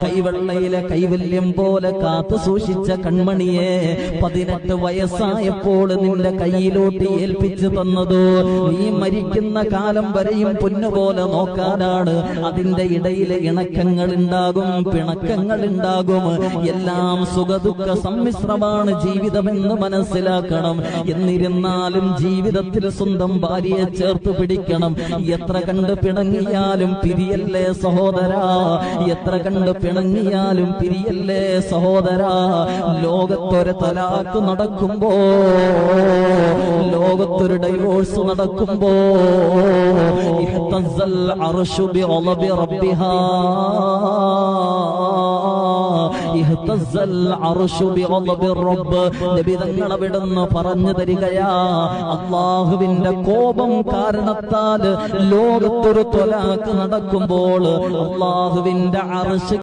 കൈവെള്ളയിലെ കൈവല്യം പോലെ കാത്തു സൂക്ഷിച്ച കൺമണിയെ 18 വയസ്സായപ്പോൾ നിന്റെ കയ്യിലോട്ട് ഏൽപ്പിച്ചു തന്നതോ നീ മരിക്കുന്ന കാലം വരെയും പൊന്നുപോലെ നോക്കാനാണ്. അതിന്റെ ഇടയിൽ ഇണക്കങ്ങൾ ഉണ്ടാകും, പിണക്കങ്ങൾ ഉണ്ടാകും. എല്ലാം സുഖദുഃഖ സമ്മിശ്രമാണ് ജീവിതമെന്ന് മനസ്സിലാക്കണം. എന്നിരുന്നാലും ജീവിതത്തിൽ സ്വന്തം ഭാര്യയെ ചേർത്ത് പിടിക്കണം. എത്ര കണ്ട് പിണങ്ങിയാലും പിരിയല്ലേ സഹോദരാ, എത്ര കണ്ട് പിണങ്ങിയാലും പിരിയല്ലേ സഹോദരാ. ലോകത്തൊരു തലാക്ക് നടക്കുമ്പോ, ലോകത്തൊരു ഡൈവോഴ്സ് നടക്കുമ്പോ ഇഹ്തസ്സൽ അർശു ബിഗളബി റബ്ബിഹാ, ഇഹ്തസ്സൽ അർശു ബിഗളബി റബ്ബ്. നബി തങ്ങൾ അവിടുന്ന് പറഞ്ഞു തരികയാ, അല്ലാഹുവിന്റെ കോപം കാരണത്താൽ ലോകത്തൊരു തലാക്ക് നടക്കുമ്പോൾ അല്ലാഹുവിന്റെ അർശ്